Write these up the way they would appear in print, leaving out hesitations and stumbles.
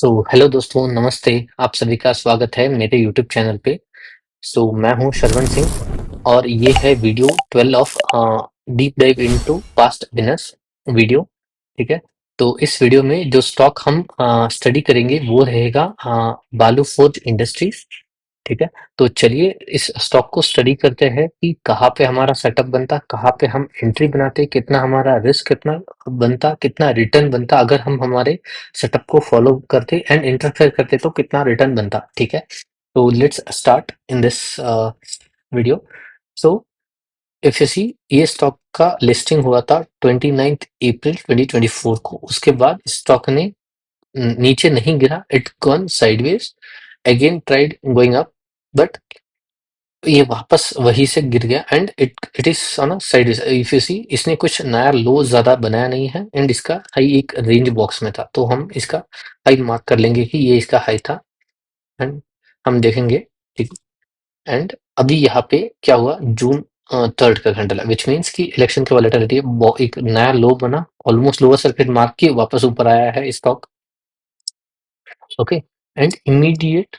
Hello दोस्तों, नमस्ते। आप सभी का स्वागत है मेरे यूट्यूब चैनल पे। मैं हूँ शरवण सिंह और ये है video 12 of deep dive into past winners video. ठीक है। तो इस वीडियो में जो स्टॉक हम स्टडी करेंगे वो रहेगा बालू फोर्ज इंडस्ट्रीज। ठीक है। तो चलिए इस स्टॉक को स्टडी करते हैं कि कहाँ पे हमारा सेटअप बनता, कहाँ पे हम एंट्री बनाते, कितना हमारा रिस्क कितना बनता, कितना रिटर्न बनता अगर हम हमारे सेटअप को फॉलो करते एंड इंटरफेयर करते तो कितना रिटर्न बनता। ठीक है। तो let's start in this video. So if you see, ये स्टॉक का लिस्टिंग हुआ था 29 अप्रैल 2024 को। उसके बाद स्टॉक ने नीचे नहीं गिरा, it gone sideways, again tried going up, but ये वापस वहीं से गिर गया and it is on a side. If you see, इसने कुछ नया लो ज्यादा बनाया नहीं है एंड इसका हाई एक रेंज बॉक्स में था, तो हम इसका हाई मार्क कर लेंगे कि ये इसका हाई था एंड हम देखेंगे। ठीक। एंड अभी यहाँ पे क्या हुआ, जून 3 का घंटा, विच मीन्स कि इलेक्शन की वॉलेटिलिटी एक नया लो बना, ऑलमोस्ट लोअर सर्किट मार्क के वापस ऊपर आया है stock. Okay. And immediate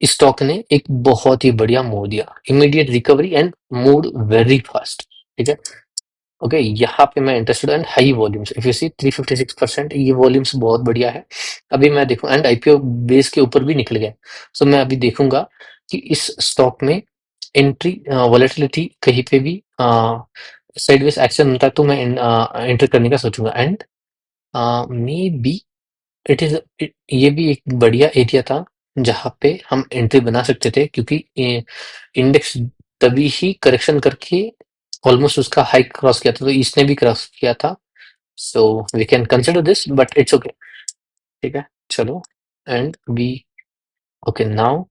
stock ने एक बहुत ही बढ़िया मूव दिया, immediate recovery and move very fast. ठीक है। ओके, यहाँ पे मैं interested and high volumes, if you see 356%, ये वॉल्यूम्स बहुत बढ़िया है। अभी मैं देखूं एंड आईपीओ बेस के ऊपर भी निकल गया। मैं अभी देखूंगा कि इस स्टॉक में एंट्री वॉलेटिलिटी कहीं पे भी साइडवेज एक्शन होता है तो मैं एंटर करने का सोचूंगा and may be it is ये भी एक बढ़िया एरिया था जहाँ पे हम एंट्री बना सकते थे, क्योंकि इंडेक्स तभी ही करेक्शन करके ऑलमोस्ट उसका हाइक क्रॉस किया था, तो इसने भी क्रॉस किया था। So we can consider this, but it's okay. ठीक है। चलो and we okay now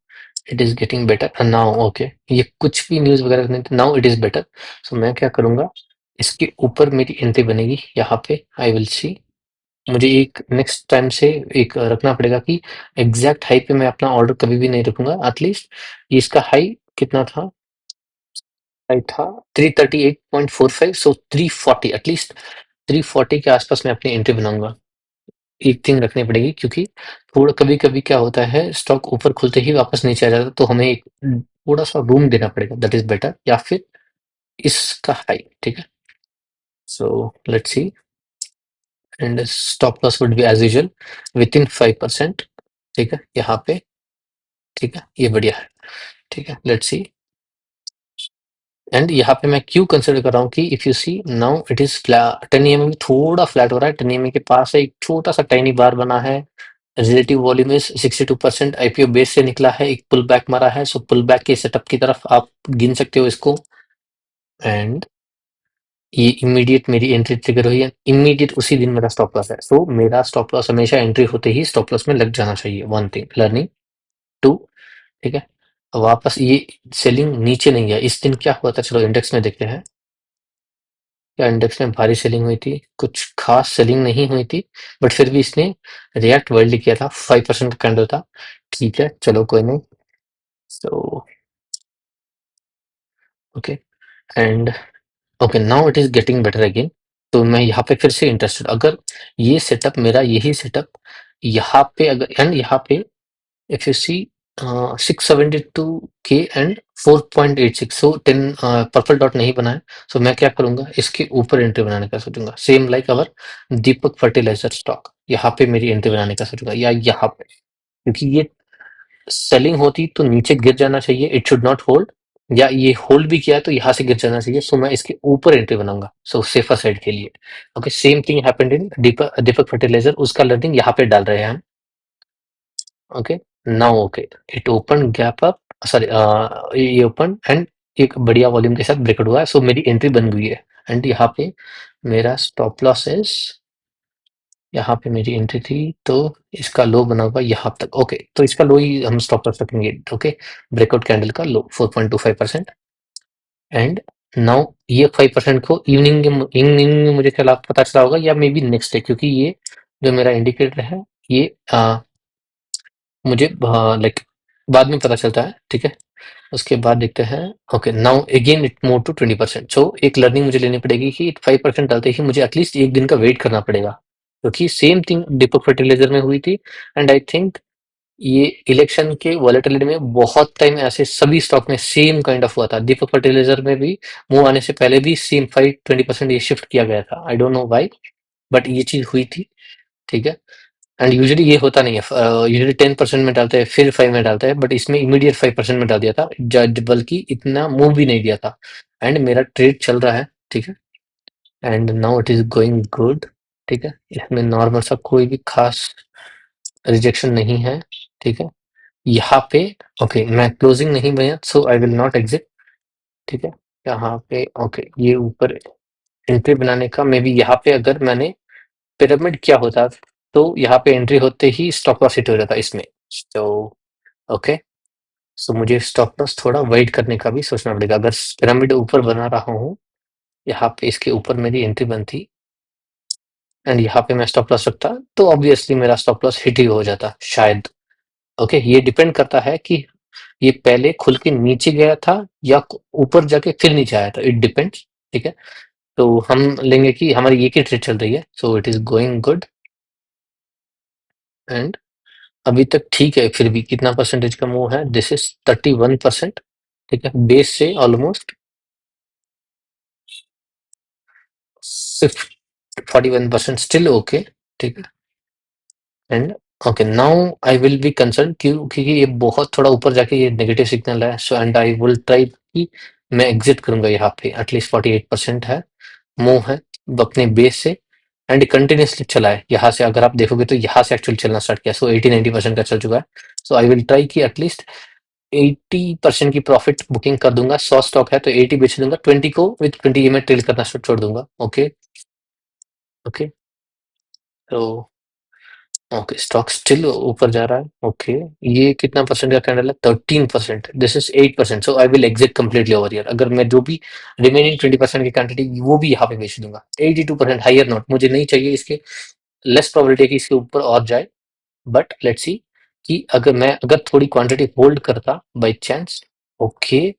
it is getting better now. Okay, ये कुछ भी न्यूज वगैरह नहीं, नाउ इट इज बेटर। मैं क्या करूंगा, इसके ऊपर मेरी एंट्री बनेगी यहाँ पे। आई विल सी, मुझे एक नेक्स्ट टाइम से एक रखना पड़ेगा कि एग्जैक्ट हाई पे मैं अपना ऑर्डर कभी भी नहीं रखूंगा। एटलीस्ट इसका हाई कितना था, हाई था 338.45, 340, एटलीस्ट 340 के आसपास मैं अपनी एंट्री बनाऊंगा। एक थिंग रखनी पड़ेगी, क्योंकि थोड़ा कभी कभी क्या होता है, स्टॉक ऊपर खुलते ही वापस नीचे आ जाता है, तो हमें एक थोड़ा सा रूम देना पड़ेगा, दैट इज बेटर, या फिर इसका हाई। ठीक है। Let's see, and stop loss would be as usual within 5%। ठीक है, यहाँ पे। ठीक है, ये बढ़िया है। ठीक है, लेट्स सी। एंड यहाँ पे मैं क्यों कंसिडर कर रहा हूँ कि if you see now it is flat, 10 EMA भी थोड़ा फ्लैट हो रहा है, 10 EMA के पास एक छोटा सा टाइनी बार बना है, relative volume is 62%, IPO base से निकला है, एक पुल बैक मारा है, पुल बैक के सेटअप की तरफ आप गिन सकते हो इसको। एंड ये इमीडिएट मेरी एंट्री ट्रिगर हुई है, इमीडिएट उसी दिन मेरा स्टॉप लॉस है। मेरा स्टॉप लॉस हमेशा एंट्री होते ही स्टॉप लॉस में लग जाना चाहिए। One thing learning. टू, ठीक है, वापस ये सेलिंग नीचे नहीं गया। इस दिन क्या हुआ था, चलो इंडेक्स में देखते हैं। क्या इंडेक्स में भारी सेलिंग हुई थी? कुछ खास सेलिंग नहीं हुई थी, बट फिर भी इसने रिएक्ट वर्ल्ड किया था, 5% का कैंडल था। ठीक है, चलो कोई नहीं। So okay and okay now it is getting better again. तो मैं यहाँ पे फिर से इंटरेस्टेड, अगर ये सेटअप मेरा यही सेटअप यहाँ पे, अगर एंड यहाँ पे इफ यू सी 672 के एंड 4.86, 10 पर्पल डॉट नहीं बना है। मैं क्या करूंगा, इसके ऊपर एंट्री बनाने का सोचूंगा, same like our Deepak fertiliser stock. यहाँ पे मेरी एंट्री बनाने का सोचूंगा, या यहाँ पे, क्योंकि ये सेलिंग होती तो नीचे गिर जाना चाहिए, इट शुड नॉट होल्ड, या ये होल्ड भी किया तो यहाँ से गिर जाना चाहिए। मैं इसके ऊपर एंट्री बनाऊंगा, सेफर साइड के लिए। Okay, same thing happened in Deepak Deepak fertiliser, उसका लर्निंग यहाँ पे डाल रहे हैं हम। Okay now okay, it open gap up, sorry, ये ओपन एंड एक बढ़िया वॉल्यूम के साथ ब्रेकआउट हुआ है, मेरी एंट्री बन गई है। एंड यहाँ पे मेरा स्टॉप लॉस इज, यहाँ पे मेरी एंट्री थी, तो इसका लो बना हुआ यहाँ तक। ओके, तो इसका लो ही हम स्टॉप लॉस रखेंगे। ओके, ब्रेकआउट कैंडल का लो 4.25%। एंड नाउ ये 5% को इवनिंग में मुझे क्या पता चला होगा, या मे बी नेक्स्ट डे, क्योंकि ये जो मेरा इंडिकेटर है ये मुझे लाइक बाद में पता चलता है। ठीक है, उसके बाद देखते हैं। Okay now again it move to 20%। एक लर्निंग मुझे लेनी पड़ेगी कि 5% डालते ही मुझे एटलीस्ट एक दिन का वेट करना पड़ेगा, क्योंकि सेम थिंग दीपक फर्टिलाइजर में हुई थी। एंड आई थिंक ये इलेक्शन के वॉलेटिलिटी में बहुत टाइम ऐसे सभी स्टॉक में सेम काइंड ऑफ हुआ था। दीपक फर्टिलाइजर में भी मूव आने से पहले भी सेम 5-20% ये शिफ्ट किया गया था। I don't know why, but ये चीज हुई थी। ठीक है। एंड यूजुअली ये होता नहीं है, यूजुअली 10% में डालते हैं फिर 5 में डालते हैं, बट इसमें इमीडिएट 5% में डाल दिया था, बल्कि इतना मूव भी नहीं दिया था। एंड मेरा ट्रेड चल रहा है। ठीक है। And now it is going good. ठीक है। इसमें नॉर्मल सा कोई भी खास रिजेक्शन नहीं है। ठीक है। यहाँ पे ओके, मैं क्लोजिंग नहीं बना, सो आई विल नॉट एग्जिट। ठीक है। यहाँ पे ओके, ये ऊपर एंट्री बनाने का मे बी यहाँ पे अगर मैंने पिरामिड क्या होता तो यहाँ पे एंट्री होते ही स्टॉप लॉस हिट हो जाता इसमें। तो ओके, सो मुझे स्टॉप लॉस थोड़ा वेट करने का भी सोचना पड़ेगा। अगर पिरामिड ऊपर बना रहा हूँ, यहाँ पे इसके ऊपर मेरी एंट्री बनती एंड यहाँ पे मैं स्टॉप लॉस रखता, तो ऑब्वियसली मेरा स्टॉप लॉस हिट ही हो जाता शायद। ओके, ये डिपेंड करता है कि ये पहले खुल के नीचे गया था या ऊपर जाके फिर नीचे आया था, इट डिपेंड्स। ठीक है। तो हम लेंगे कि हमारी एक ही ट्रेड चल रही है, so it is going good. And अभी तक ठीक है, फिर भी कितना परसेंटेज का मूव है, दिस इज 31%। ठीक है, बेस से ऑलमोस्ट 41%, स्टिल ओके। ठीक है। And okay, now I will be concern क्योंकि ये बहुत थोड़ा ऊपर जाके ये नेगेटिव सिग्नल है, so and I will try कि मैं एग्जिट करूंगा यहाँ पे। एटलीस्ट 48% है मूव है अपने बेस से। एंड कंटिन्यूसली चला है यहाँ से, अगर आप देखोगे तो यहाँ से एक्चुअली चलना स्टार्ट किया, सो 80-90% का चल चुका है। सो आई विल ट्राई कि एटलीस्ट 80% की प्रॉफिट बुकिंग कर दूंगा। 100 स्टॉक है तो 80 बेच दूंगा, 20 को विद 20 में ट्रेल करना छोड़ दूंगा। ओके। ओके। तो ओके, स्टॉक स्टिल ऊपर जा रहा है। ओके, ये कितना परसेंट का कैंडल है, 13%, this is 8%, so I will exit completely over here. अगर मैं जो भी रिमेनिंग 20% की क्वांटिटी वो भी यहाँ पे बेच दूंगा। 82% हायर नोट मुझे नहीं चाहिए, इसके लेस प्रोबेबिलिटी है कि इसके ऊपर और जाए। बट लेट्स सी कि अगर थोड़ी क्वांटिटी होल्ड करता बाय चांस। ओके।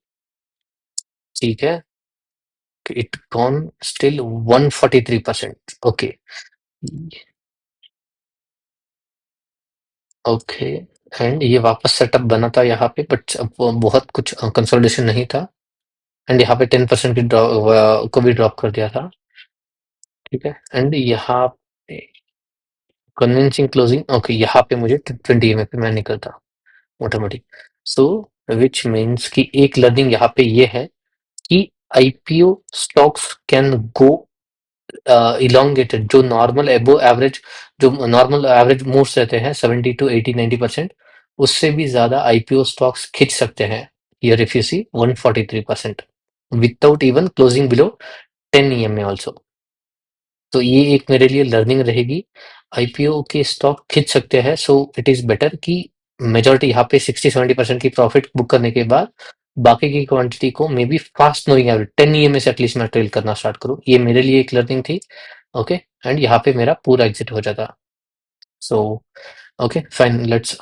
ठीक है, it gone still 143%। Okay. Okay, and ये वापस सेटअप बना था यहाँ पे, बट बहुत कुछ कंसोलिडेशन नहीं था। एंड यहाँ पे 10% की को भी ड्रॉप कर दिया था। ठीक है। एंड यहाँ पे कन्विंसिंग क्लोजिंग। ओके, यहाँ पे मुझे 20 पे मैं निकलता मोटा मोटी। सो विच मीन्स कि एक लर्निंग यहाँ पे ये है कि IPO stocks can go elongated. जो नॉर्मल एबो एवरेज, जो नॉर्मल एवरेज मूव्स रहते हैं 70 to 80-90%, उससे भी ज्यादा आईपीओ स्टॉक्स खींच सकते हैं। Here if you see 143% without even closing below 10 EMA also. तो ये एक मेरे लिए लर्निंग रहेगी। आईपीओ के स्टॉक खींच सकते हैं, सो इट इज बेटर कि मेजोरिटी यहाँ पे 60-70% की प्रॉफिट बुक करने के बाद बाकी की क्वांटिटी को may be fast moving average 10 EMA से एटलीस्ट मैं ट्रेल करना स्टार्ट करूँ। ये मेरे लिए एक लर्निंग थी। ओके। एंड यहाँ पे मेरा पूरा एग्जिट हो जाता। So okay fine, let's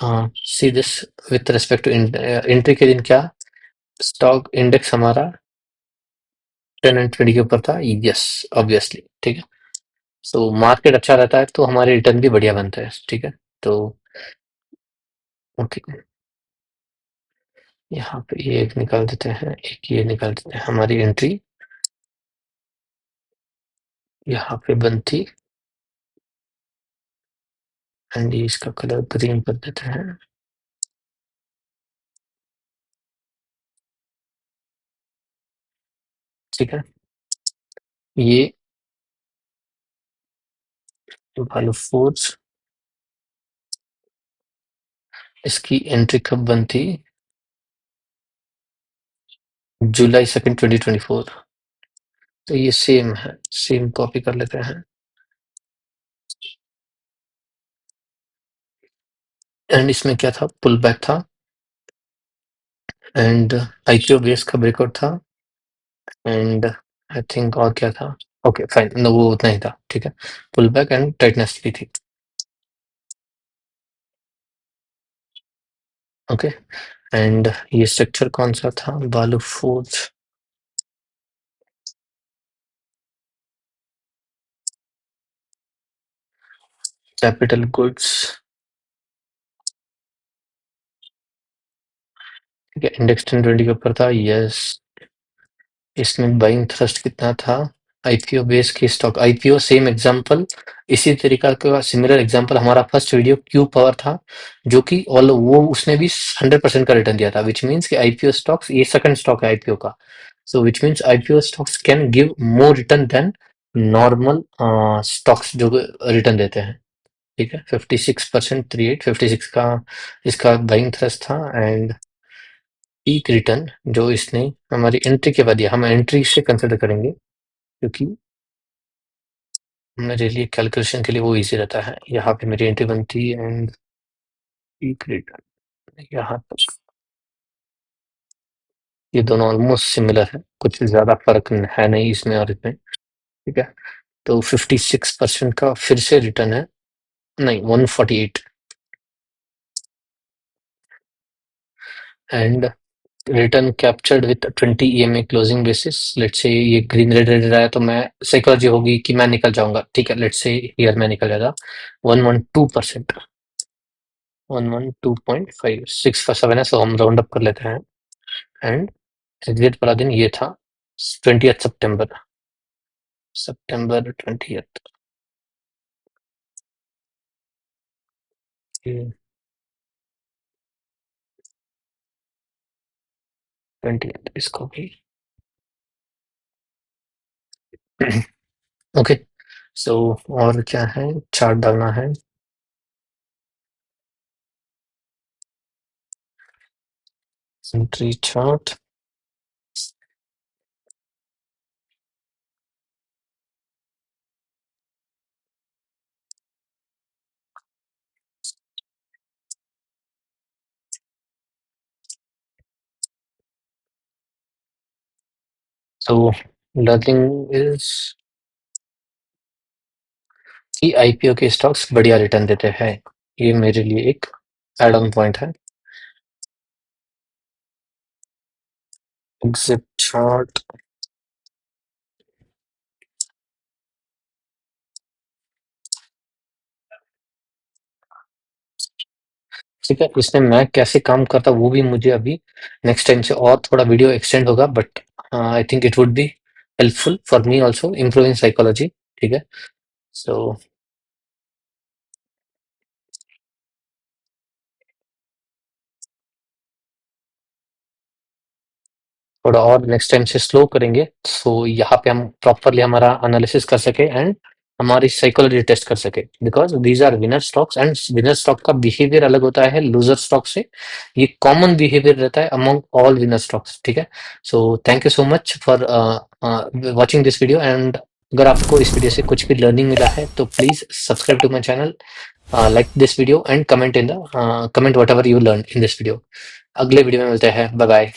see this with respect to entry के दिन क्या स्टॉक इंडेक्स हमारा 10 एंड 20 के ऊपर था। Yes, obviously. ठीक है। सो मार्केट अच्छा रहता है तो हमारे रिटर्न भी बढ़िया बनते हैं। ठीक है। तो ओके, यहाँ पे ये एक निकाल देते हैं, एक ये निकाल देते हैं। हमारी एंट्री यहाँ पे बनती एंड ये इसका कलर ग्रीन कर देते हैं। ठीक है। ये भालू फूड्स, इसकी एंट्री कब बनती, July 2nd 2024। तो ये सेम है, सेम कॉपी कर लेते हैं। एंड इसमें क्या था, पुल बैक था एंड आईक्यू बेस का ब्रेकआउट था। एंड आई थिंक और क्या था। ओके फाइन, नो वो उतना ही था। ठीक है, पुल बैक एंड टाइटनेस भी थी। ओके। एंड ये स्ट्रक्चर कौन सा था, बालू फूड्स। कैपिटल गुड्स, ठीक है, इंडेक्स 1020 के ऊपर था, यस। इसमें बाइंग थ्रस्ट कितना था? आईपीओ बेस की स्टॉक, आईपीओ सेम एग्जांपल, इसी तरीका का सिमिलर एग्जांपल हमारा फर्स्ट वीडियो क्यू पावर था, जो कि ऑल वो उसने भी 100% का रिटर्न दिया था, विच मीन्स कि आईपीओ स्टॉक्स, ये सेकंड स्टॉक है आईपीओ का, so which means IPO stocks can give more return than normal stocks जो रिटर्न देते हैं, ठीक है। 56%, 56 का इसका बाइंग थ्रस्ट था, एंड पीक रिटर्न जो इसने हमारी एंट्री के बाद दिया, हम एंट्री से कंसिडर करेंगे क्योंकि मेरे लिए कैलकुलेशन के लिए वो इजी रहता है। यहाँ पे मेरी एंट्री बनती है एंड पीक रिटर्न यहाँ तक, ये दोनों ऑलमोस्ट सिमिलर है, कुछ ज्यादा फर्क है नहीं इसमें और इसमें, ठीक है। तो 56% का फिर से रिटर्न है, नहीं 148, and return captured with 20 EMA closing basis, let's say ये ग्रीन रेड रेड रहा है तो मैं साइकोलॉजी होगी कि मैं निकल जाऊंगा, ठीक है, लेट्स से हियर मैं निकल जाता 112%, 112.5, 6 का 7 है, सो हम राउंड अप कर लेते हैं, एंड एग्जिट वाला दिन ये था 20 सितंबर, सितंबर 20, 20 इसको भी ओके। सो और क्या है, चार्ट डालना है, entry chart, so learning is कि आईपीओ के स्टॉक्स बढ़िया रिटर्न देते हैं, ये मेरे लिए एक एड ऑन पॉइंट है। एग्जिट चार्ट, ठीक है, इसमें मैं कैसे काम करता वो भी मुझे अभी नेक्स्ट टाइम से और थोड़ा वीडियो एक्सटेंड होगा, but I think it would be helpful for me also improving psychology, ठीक है। सो थोड़ा और नेक्स्ट टाइम से स्लो करेंगे, सो यहाँ पे हम प्रॉपरली हमारा एनालिसिस कर सके एंड हमारी साइकोलॉजी टेस्ट कर सके, because these are winner stocks and winner stock का बिहेवियर अलग होता है लूजर स्टॉक से, ये कॉमन बिहेवियर रहता है अमंग ऑल विनर स्टॉक्स, ठीक है। So thank you so much for watching this video, and अगर आपको इस वीडियो से कुछ भी लर्निंग मिला है तो please subscribe to my channel, like this video and comment in the comment whatever you learn in this video. अगले वीडियो में मिलते हैं, बाय बाय।